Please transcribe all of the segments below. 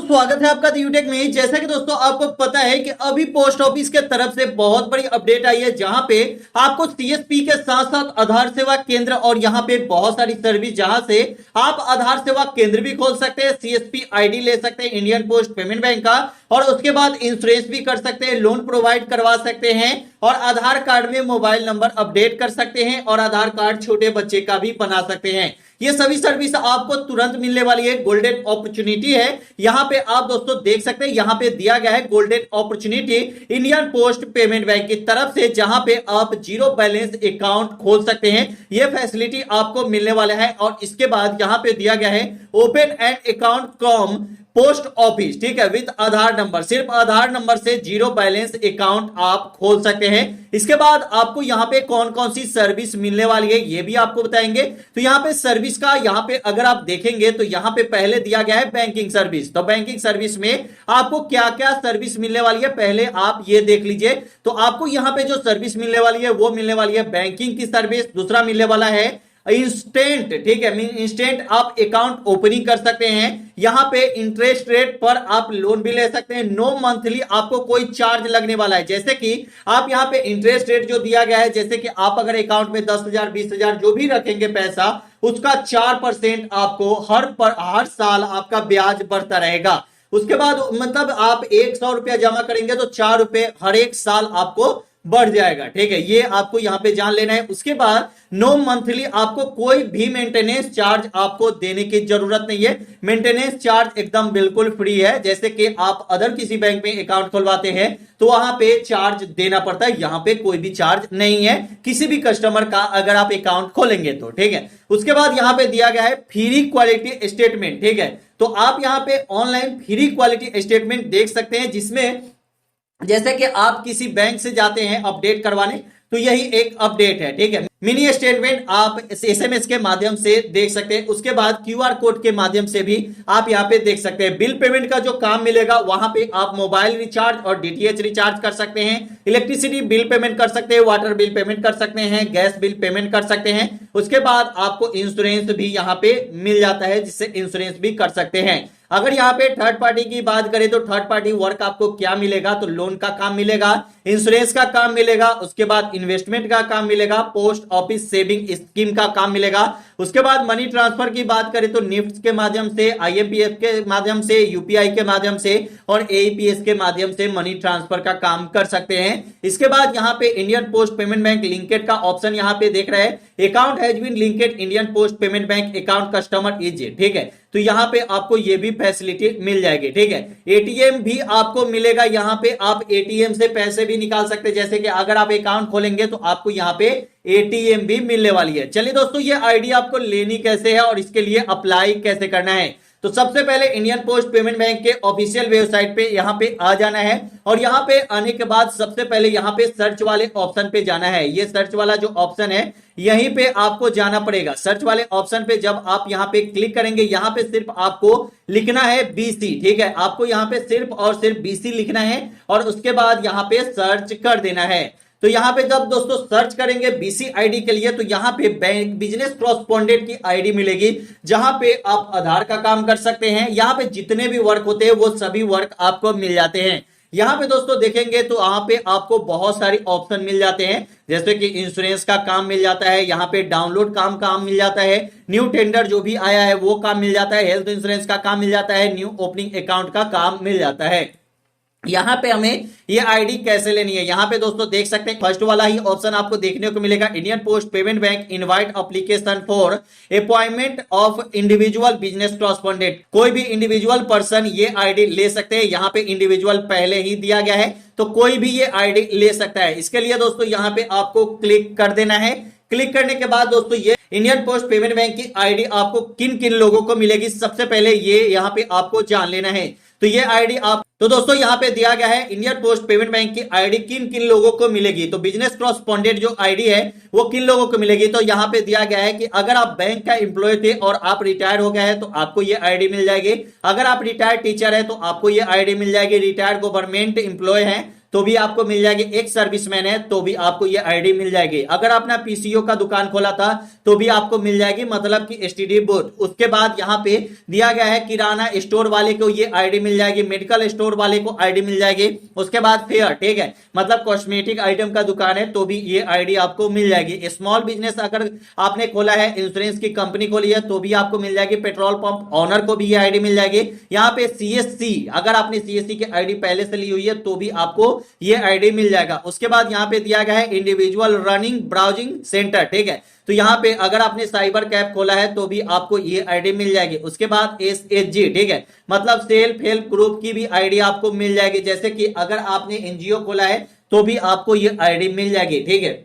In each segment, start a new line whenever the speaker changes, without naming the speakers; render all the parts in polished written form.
स्वागत है आपका यूटेक में। जैसा कि दोस्तों आपको पता है कि अभी पोस्ट ऑफिस के तरफ से बहुत बड़ी अपडेट आई है, जहां पे आपको सीएसपी के साथ साथ आधार सेवा केंद्र और यहां पे बहुत सारी सर्विस, जहां से आप आधार सेवा केंद्र भी खोल सकते हैं, सीएसपी आईडी ले सकते हैं इंडियन पोस्ट पेमेंट बैंक का, और उसके बाद इंश्योरेंस भी कर सकते हैं, लोन प्रोवाइड करवा सकते हैं, और आधार कार्ड में मोबाइल नंबर अपडेट कर सकते हैं, और आधार कार्ड छोटे बच्चे का भी बना सकते हैं। ये सभी सर्विस आपको तुरंत मिलने वाली है, गोल्डन अपॉर्चुनिटी है। यहां पे आप दोस्तों देख सकते हैं, यहां पे दिया गया है golden opportunity Indian post payment bank की तरफ से, जहां पे आप जीरो बैलेंस अकाउंट खोल सकते हैं। ये फैसिलिटी आपको मिलने वाला है। और इसके बाद यहां पे दिया गया है open and account from post office, ठीक है, विद आधार नंबर। सिर्फ आधार नंबर से जीरो बैलेंस अकाउंट आप खोल सकते हैं। इसके बाद आपको यहां पे कौन कौन सी सर्विस मिलने वाली है ये भी आपको बताएंगे। तो यहां पे सर्विस का यहां पे अगर आप देखेंगे तो यहां पे पहले दिया गया है बैंकिंग सर्विस। तो बैंकिंग सर्विस में आपको क्या क्या सर्विस मिलने वाली है पहले आप ये देख लीजिए। तो आपको यहां पे जो सर्विस मिलने वाली है वो मिलने वाली है बैंकिंग की सर्विस। दूसरा मिलने वाला है इंस्टेंट, ठीक है, इंस्टेंट आप अकाउंट ओपनिंग कर सकते हैं। यहां पे इंटरेस्ट रेट पर आप लोन भी ले सकते हैं। नो मंथली आपको कोई चार्ज लगने वाला है। जैसे कि आप यहां पे इंटरेस्ट रेट जो दिया गया है, जैसे कि आप अगर अकाउंट में 10,000 20,000 जो भी रखेंगे पैसा, उसका 4% आपको हर साल आपका ब्याज बढ़ता रहेगा। उसके बाद मतलब आप 100 रुपया जमा करेंगे तो 4 रुपए हर एक साल आपको बढ़ जाएगा, ठीक है, ये आपको यहां पे जान लेना है। उसके बाद नो मंथली आपको कोई भी मेंटेनेंस चार्ज आपको देने की जरूरत नहीं है। मेंटेनेंस चार्ज एकदम बिल्कुल फ्री है। जैसे कि आप अदर किसी बैंक में अकाउंट खुलवाते हैं तो वहां पे चार्ज देना पड़ता है, यहां पे कोई भी चार्ज नहीं है किसी भी कस्टमर का अगर आप अकाउंट खोलेंगे तो, ठीक है। उसके बाद यहां पे दिया गया है फ्री क्वालिटी स्टेटमेंट, ठीक है। तो आप यहां पे ऑनलाइन फ्री क्वालिटी स्टेटमेंट देख सकते हैं, जिसमें जैसे कि आप किसी बैंक से जाते हैं अपडेट करवाने, तो यही एक अपडेट है, ठीक है। मिनी स्टेटमेंट आप एसएमएस के माध्यम से देख सकते हैं। उसके बाद क्यूआर कोड के माध्यम से भी आप यहां पे देख सकते हैं। बिल पेमेंट का जो काम मिलेगा वहां पे आप मोबाइल रिचार्ज और डीटीएच रिचार्ज कर सकते हैं, इलेक्ट्रिसिटी बिल पेमेंट कर सकते हैं, वाटर बिल पेमेंट कर सकते हैं, गैस बिल पेमेंट कर सकते हैं। उसके बाद आपको इंश्योरेंस भी यहां पे मिल जाता है, जिससे इंश्योरेंस भी कर सकते हैं। अगर यहां पे थर्ड पार्टी की बात करें तो थर्ड पार्टी वर्क आपको क्या मिलेगा, तो लोन का काम मिलेगा, इंश्योरेंस का काम मिलेगा, उसके बाद इन्वेस्टमेंट का काम मिलेगा, पोस्ट ऑफिस सेविंग स्कीम का काम मिलेगा। उसके बाद मनी ट्रांसफर की बात करें तो निफ्ट के माध्यम से, आईएमपीएस के माध्यम से, यूपीआई के माध्यम से और एईपीएस के माध्यम से मनी ट्रांसफर का काम कर सकते हैं। इसके बाद यहां पे Indian post payment bank linked का ऑप्शन यहां पे देख रहे हैं, account has been linked Indian post payment bank account customer is, ठीक है। तो यहां पे आपको ये भी फैसिलिटी मिल जाएगी, ठीक है। एटीएम भी आपको मिलेगा, यहां पे आप एटीएम से पैसे भी निकाल सकते हैं। जैसे कि अगर आप अकाउंट खोलेंगे तो आपको यहां पे एटीएम भी मिलने वाली है। चलिए दोस्तों, ये आईडी आपको लेनी कैसे है और इसके लिए अप्लाई कैसे करना है, तो सबसे पहले इंडियन पोस्ट पेमेंट बैंक के ऑफिशियल वेबसाइट पे यहां पे आ जाना है, और यहां पे आने के बाद सबसे पहले यहां पे सर्च वाले ऑप्शन पे जाना है। ये सर्च वाला जो ऑप्शन है यहीं पे आपको जाना पड़ेगा। सर्च वाले ऑप्शन पे जब आप यहां पे क्लिक करेंगे, यहां पे सिर्फ आपको लिखना है बीसी, ठीक है, आपको यहां पे सिर्फ और सिर्फ बीसी लिखना है और उसके बाद यहां पे सर्च कर देना है। तो यहां पे जब दोस्तों सर्च करेंगे बीसी आईडी के लिए, तो यहां पे बैंक बिजनेस कॉरेस्पॉन्डेंट की आईडी मिलेगी, जहां पे आप आधार का काम कर सकते हैं। यहां पे जितने भी वर्क होते हैं वो सभी वर्क आपको मिल जाते हैं। यहां पे दोस्तों देखेंगे तो यहां पे आपको बहुत सारी ऑप्शन मिल जाते हैं, जैसे कि इंश्योरेंस का काम मिल जाता है, यहां पे डाउनलोड काम मिल जाता है, न्यू टेंडर जो भी आया है वो काम मिल जाता है, हेल्थ इंश्योरेंस का काम मिल जाता है, न्यू ओपनिंग अकाउंट का काम मिल जाता है। यहां पे हमें ये आईडी कैसे लेनी है, यहां पे दोस्तों देख सकते हैं फर्स्ट वाला ही ऑप्शन आपको देखने को मिलेगा, Indian post payment bank invite application for appointment of individual business correspondent. कोई भी इंडिविजुअल पर्सन ये आईडी ले सकते हैं। यहां पे इंडिविजुअल पहले ही दिया गया है, तो कोई भी ये आईडी ले सकता है। इसके लिए दोस्तों यहां पे आपको क्लिक कर देना है। क्लिक करने के बाद दोस्तों ये इंडियन पोस्ट पेमेंट बैंक की आईडी आपको किन किन लोगों को मिलेगी, सबसे पहले ये यहां पे आपको जान लेना है। तो ये आईडी आप, तो दोस्तों यहां पे दिया गया है इंडियन पोस्ट पेमेंट बैंक की आईडी किन किन लोगों को मिलेगी। तो बिजनेस कॉरेस्पॉन्डेंट जो आईडी है वो किन लोगों को मिलेगी, तो यहां पे दिया गया है कि अगर आप बैंक का एम्प्लॉय थे और आप रिटायर हो गए हैं तो आपको ये आईडी मिल जाएगी। अगर आप रिटायर्ड टीचर है तो आपको ये आईडी मिल जाएगी। रिटायर्ड गवर्नमेंट एम्प्लॉय है तो भी आपको मिल जाएगी, एक सर्विसमैन है तो भी आपको ये आईडी मिल जाएगी। अगर आपने पीसीओ का दुकान खोला था तो भी आपको मिल जाएगी, मतलब कि एसटीडी बूथ। उसके बाद यहाँ पे दिया गया है किराना स्टोर वाले को ये आईडी मिल जाएगी, मेडिकल स्टोर वाले को आईडी मिल जाएगी। उसके बाद फेयर, ठीक है, मतलब कॉस्मेटिक आइटम का दुकान है तो भी ये आईडी आपको मिल जाएगी। स्मॉल बिजनेस अगर आपने खोला है, इंश्योरेंस की कंपनी खोली है तो भी आपको मिल जाएगी। पेट्रोल पंप ऑनर को भी ये आईडी मिल जाएगी। यहाँ पे सीएससी, अगर आपने सीएससी की आईडी पहले से ली हुई है तो भी आपको ये आईडी मिल जाएगा। उसके बाद यहाँ पे दिया गया है इंडिविजुअल रनिंग ब्राउजिंग सेंटर, ठीक है, तो यहाँ पे अगर आपने साइबर कैफ खोला है तो भी आपको ये आईडी मिल जाएगी। उसके बाद एसएचजी, ठीक है, मतलब सेल्फ हेल्प ग्रुप की भी आईडी आपको मिल जाएगी। जैसे कि अगर आपने एनजीओ खोला है तो भी आपको ये आईडी मिल जाएगी, ठीक है।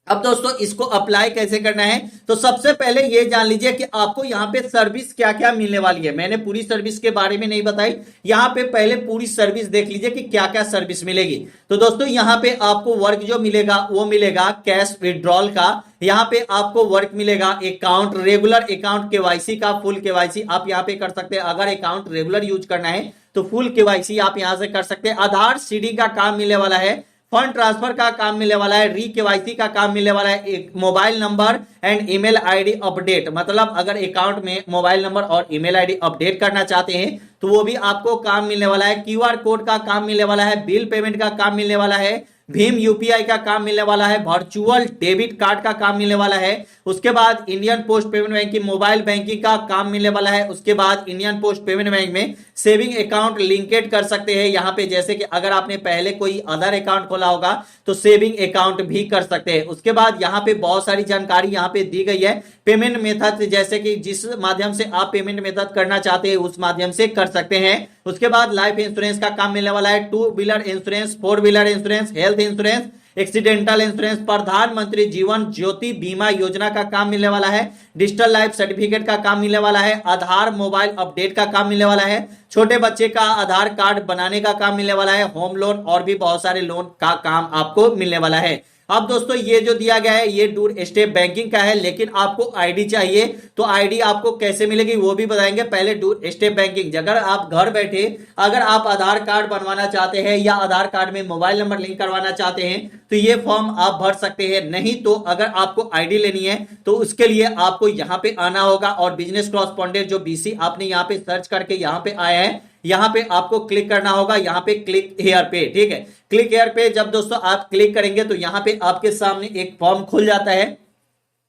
अब दोस्तों इसको अप्लाई कैसे करना है, तो सबसे पहले ये जान लीजिए कि आपको यहाँ पे सर्विस क्या क्या मिलने वाली है। मैंने पूरी सर्विस के बारे में नहीं बताई, यहाँ पे पहले पूरी सर्विस देख लीजिए कि क्या क्या सर्विस मिलेगी। तो दोस्तों यहाँ पे आपको वर्क जो मिलेगा वो मिलेगा कैश विड्रॉल का। यहाँ पे आपको वर्क मिलेगा अकाउंट, रेगुलर अकाउंट केवाईसी का, फुल केवाईसी आप यहाँ पे कर सकते हैं। अगर अकाउंट रेगुलर यूज करना है तो फुल केवाईसी आप यहाँ से कर सकते हैं। आधार सीडी का काम मिलने वाला है, फंड ट्रांसफर का काम मिलने वाला है, री केवाईसी का काम मिलने वाला है, एक mobile number and email ID update, मतलब अगर अकाउंट में मोबाइल नंबर और ईमेल आईडी अपडेट करना चाहते हैं तो वो भी आपको काम मिलने वाला है। क्यूआर कोड का काम मिलने वाला है, बिल पेमेंट का काम मिलने वाला है, भीम यूपीआई का काम मिलने वाला है, वर्चुअल डेबिट कार्ड का काम मिलने वाला है। उसके बाद इंडियन पोस्ट पेमेंट बैंक की मोबाइल बैंकिंग का काम मिलने वाला है। उसके बाद इंडियन पोस्ट पेमेंट बैंक में सेविंग अकाउंट लिंकेड कर सकते हैं यहाँ पे, जैसे कि अगर आपने पहले कोई अदर अकाउंट खोला होगा तो सेविंग अकाउंट भी कर सकते हैं। उसके बाद यहाँ पे बहुत सारी जानकारी यहाँ पे दी गई है। पेमेंट मेथड, जैसे कि जिस माध्यम से आप पेमेंट मेथड करना चाहते हैं उस माध्यम से कर सकते हैं। उसके बाद लाइफ इंश्योरेंस का काम मिलने वाला है, 2 wheeler insurance, 4 wheeler insurance, health insurance, accidental insurance, प्रधानमंत्री जीवन ज्योति बीमा योजना का काम मिलने वाला है, डिजिटल लाइफ सर्टिफिकेट का काम मिलने वाला है, आधार मोबाइल अपडेट का काम मिलने वाला है, छोटे बच्चे का आधार कार्ड बनाने का काम मिलने वाला है, होम लोन और भी बहुत सारे लोन का काम आपको मिलने वाला है। अब दोस्तों ये जो दिया गया है ये डोर स्टेप बैंकिंग का है, लेकिन आपको आईडी चाहिए तो आईडी आपको कैसे मिलेगी वो भी बताएंगे। पहले डोर स्टेप बैंकिंग, अगर आप घर बैठे अगर आप आधार कार्ड बनवाना चाहते हैं या आधार कार्ड में मोबाइल नंबर लिंक करवाना चाहते हैं तो ये फॉर्म आप भर सकते हैं। नहीं तो अगर आपको आईडी लेनी है तो उसके लिए आपको यहाँ पे आना होगा और बिजनेस कॉरेस्पॉन्डेंट जो बीसी आपने यहाँ पे सर्च करके यहाँ पे आया है, यहाँ पे आपको क्लिक करना होगा, यहाँ पे क्लिक हेयर पे, ठीक है, क्लिक हेयर पे जब दोस्तों आप क्लिक करेंगे तो यहाँ पे आपके सामने एक फॉर्म खुल जाता है।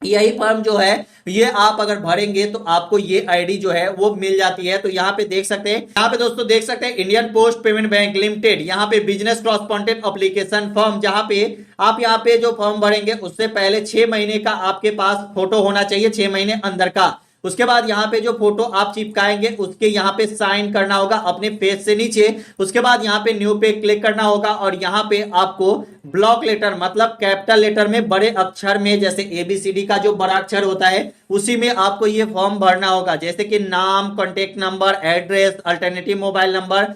यही फॉर्म जो है ये आप अगर भरेंगे तो आपको ये आईडी जो है वो मिल जाती है। तो यहाँ पे देख सकते हैं, यहाँ पे दोस्तों देख सकते हैं Indian post payment bank limited, यहाँ पे बिजनेस कॉरेस्पॉन्डेंट एप्लीकेशन फॉर्म, जहाँ पे आप यहाँ पे जो फॉर्म भरेंगे उससे पहले 6 महीने का आपके पास फोटो होना चाहिए, 6 महीने अंदर का। उसके बाद यहाँ पे जो फोटो आप चिपकाएंगे उसके यहाँ पे साइन करना होगा अपने पेज से नीचे। उसके बाद यहाँ पे न्यू पे क्लिक करना होगा और यहाँ पे आपको ब्लॉक लेटर, मतलब कैपिटल लेटर में बड़े अक्षर में, जैसे एबीसीडी का जो बड़ा अक्षर होता है उसी में आपको ये फॉर्म भरना होगा, जैसे कि नाम, contact number, address, alternative mobile number,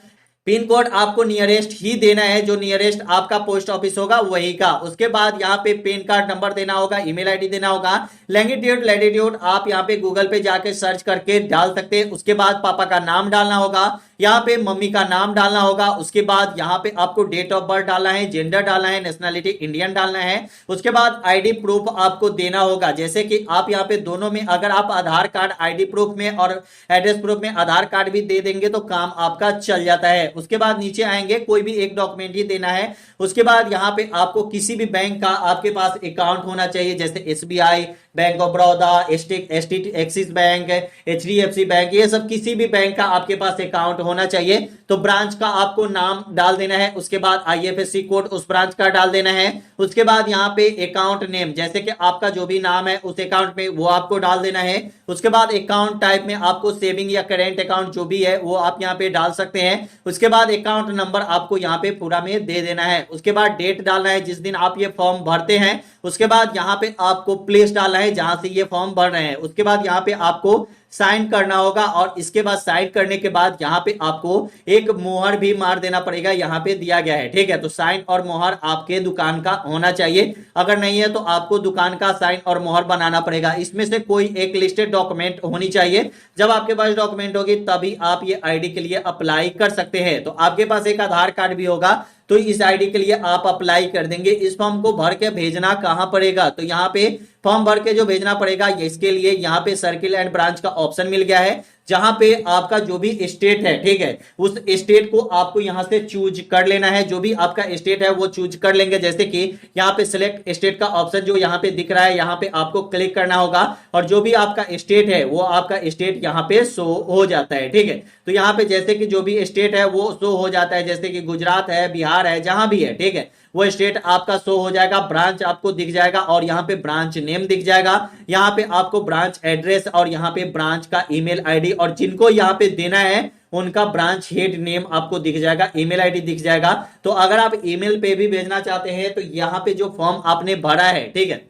pin code आपको नियरेस्ट ही देना है, जो नियरेस्ट आपका पोस्ट ऑफिस होगा वही का। उसके बाद यहाँ पे पैन कार्ड नंबर देना होगा, ईमेल आईडी देना होगा, लैंगिट्यूड लैटिट्यूड आप यहाँ पे गूगल पे जाके सर्च करके डाल सकते हैं। उसके बाद पापा का नाम डालना होगा, यहाँ पे मम्मी का नाम डालना होगा। उसके बाद यहाँ पे आपको डेट ऑफ बर्थ डालना है, जेंडर डालना है, नेशनलिटी इंडियन डालना है। उसके बाद आईडी प्रूफ आपको देना होगा, जैसे कि आप यहाँ पे दोनों में अगर आप आधार कार्ड आईडी प्रूफ में और एड्रेस प्रूफ में आधार कार्ड भी दे देंगे तो काम आपका चल जाता है। उसके बाद नीचे आएंगे, कोई भी एक डॉक्यूमेंट ही देना है। उसके बाद यहाँ पे आपको किसी भी बैंक का आपके पास अकाउंट होना चाहिए, जैसे SBI, bank of Baroda, axis bank, HDFC bank, ये सब किसी भी बैंक का आपके पास अकाउंट होना चाहिए। तो ब्रांच का आपको नाम डाल देना है, उसके बाद आईएफएससी कोड उस ब्रांच का डाल देना है। उसके बाद यहाँ पे अकाउंट नेम, जैसे कि आपका जो भी नाम है उस अकाउंट में वो आपको डाल देना है। उसके बाद अकाउंट टाइप में आपको सेविंग या करेंट अकाउंट जो भी है वो आप यहाँ पे डाल सकते हैं। उसके बाद अकाउंट नंबर आपको यहाँ पे पूरा में दे देना है। उसके बाद डेट डालना है जिस दिन आप ये फॉर्म भरते हैं। उसके बाद यहाँ पे आपको प्लेस डालना है जहां से ये फॉर्म भर रहे हैं। उसके बाद यहाँ पे आपको साइन करना होगा और इसके बाद साइन करने के बाद यहाँ पे आपको एक मोहर भी मार देना पड़ेगा, यहाँ पे दिया गया है, ठीक है। तो साइन और मोहर आपके दुकान का होना चाहिए, अगर नहीं है तो आपको दुकान का साइन और मोहर बनाना पड़ेगा। इसमें से कोई एक लिस्टेड डॉक्यूमेंट होनी चाहिए। जब आपके पास डॉक्यूमेंट होगी तभी आप ये आईडी के लिए अप्लाई कर सकते हैं। तो आपके पास एक आधार कार्ड भी होगा तो इस आईडी के लिए आप अप्लाई कर देंगे। इस फॉर्म को भर के भेजना कहां पड़ेगा, तो यहाँ पे फॉर्म भर के जो भेजना पड़ेगा, इसके लिए यहाँ पे सर्किल एंड ब्रांच का ऑप्शन मिल गया है, जहां पे आपका जो भी स्टेट है, ठीक है, उस स्टेट को आपको यहां से चूज कर लेना है। जो भी आपका स्टेट है वो चूज कर लेंगे। जैसे कि यहाँ पे सिलेक्ट स्टेट का ऑप्शन जो यहाँ पे दिख रहा है, यहाँ पे आपको क्लिक करना होगा और जो भी आपका स्टेट है वो आपका स्टेट यहाँ पे शो हो जाता है, ठीक है। तो यहाँ पे जैसे कि जो भी स्टेट है वो शो हो जाता है, जैसे कि गुजरात है, बिहार है, जहां भी है, ठीक है, वो स्टेट आपका शो हो जाएगा। ब्रांच आपको दिख जाएगा और यहाँ पे ब्रांच नेम दिख जाएगा। यहाँ पे आपको ब्रांच एड्रेस और यहाँ पे ब्रांच का ईमेल आईडी और जिनको यहाँ पे देना है उनका ब्रांच हेड नेम आपको दिख जाएगा, ईमेल आईडी दिख जाएगा। तो अगर आप ईमेल पे भी भेजना चाहते हैं तो यहाँ पे जो फॉर्म आपने भरा है, ठीक है,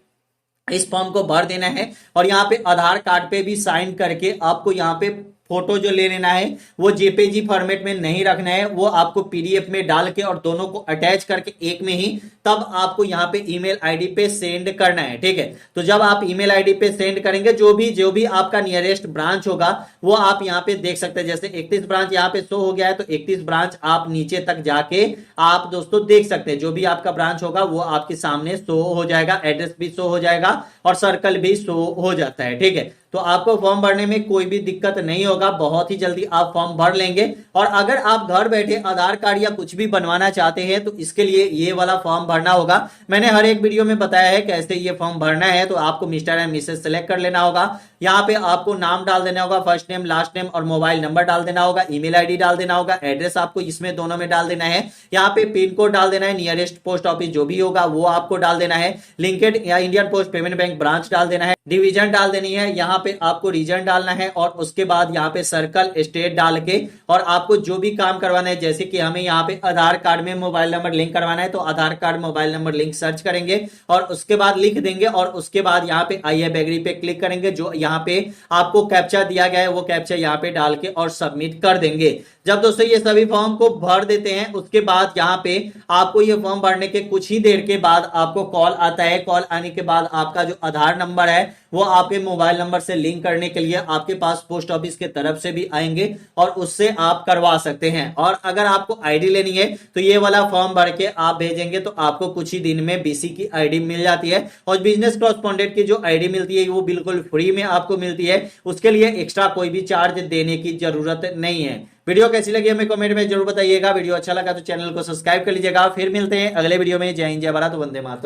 इस फॉर्म को भर देना है और यहाँ पे आधार कार्ड पे भी साइन करके आपको यहाँ पे फोटो जो ले लेना है वो जेपीजी फॉर्मेट में नहीं रखना है, वो आपको पीडीएफ में डाल के और दोनों को अटैच करके एक में ही तब आपको यहाँ पे ईमेल आईडी पे सेंड करना है, ठीक है। तो जब आप ईमेल आईडी पे सेंड करेंगे, जो भी आपका नियरेस्ट ब्रांच होगा वो आप यहाँ पे देख सकते हैं। जैसे 31 ब्रांच यहाँ पे शो हो गया है, तो 31 ब्रांच आप नीचे तक जाके आप दोस्तों देख सकते हैं। जो भी आपका ब्रांच होगा वो आपके सामने शो हो जाएगा, एड्रेस भी शो हो जाएगा और सर्कल भी शो हो जाता है, ठीक है। तो आपको फॉर्म भरने में कोई भी दिक्कत नहीं होगा, बहुत ही जल्दी आप फॉर्म भर लेंगे। और अगर आप घर बैठे आधार कार्ड या कुछ भी बनवाना चाहते हैं तो इसके लिए ये वाला फॉर्म भरना होगा। मैंने हर एक वीडियो में बताया है कैसे ये फॉर्म भरना है। तो आपको मिस्टर एंड मिसेस सेलेक्ट कर लेना होगा। यहाँ पे आपको नाम डाल देना होगा, फर्स्ट नेम, लास्ट नेम और मोबाइल नंबर डाल देना होगा, ईमेल आईडी डाल देना होगा, एड्रेस आपको इसमें दोनों में डाल देना है। यहाँ पे पिन कोड डाल देना है, नियरेस्ट पोस्ट ऑफिस जो भी होगा वो आपको डाल देना है, लिंकेड या Indian post payment bank branch डाल देना है, डिवीजन डाल देनी है, यहाँ पे आपको रीजन डालना है और उसके बाद यहाँ पे सर्कल स्टेट डाल के और आपको जो भी काम करवाना है, जैसे कि हमें यहाँ पे आधार कार्ड में मोबाइल नंबर लिंक करवाना है तो Aadhaar card mobile number link search करेंगे और उसके बाद लिख देंगे और उसके बाद यहाँ पे आई एग्री पे क्लिक करेंगे। जो यहाँ पे आपको कैप्चा दिया गया है वो कैप्चा यहाँ पे डाल के और सबमिट कर देंगे। जब दोस्तों ये सभी फॉर्म को भर देते हैं उसके बाद यहाँ पे आपको ये फॉर्म भरने के कुछ ही देर के बाद आपको कॉल आता है। कॉल आने के बाद आपका जो आधार नंबर है वो आपके मोबाइल नंबर से लिंक करने के लिए आपके पास पोस्ट ऑफिस के तरफ से भी आएंगे और उससे आप करवा सकते हैं। और अगर आपको आईडी लेनी है तो ये वाला फॉर्म भर के आप भेजेंगे तो आपको कुछ ही दिन में बीसी की आईडी मिल जाती है। और बिजनेस कॉरेस्पॉन्डेंट की जो आईडी मिलती है वो बिल्कुल फ्री में आपको मिलती है, उसके लिए एक्स्ट्रा कोई भी चार्ज देने की जरूरत नहीं है। वीडियो कैसी लगी हमें कमेंट में जरूर बताइएगा। वीडियो अच्छा लगा तो चैनल को सब्सक्राइब कर लीजिएगा। फिर मिलते हैं अगले वीडियो में। जय हिंद, जय भारत, वंदे मातरम।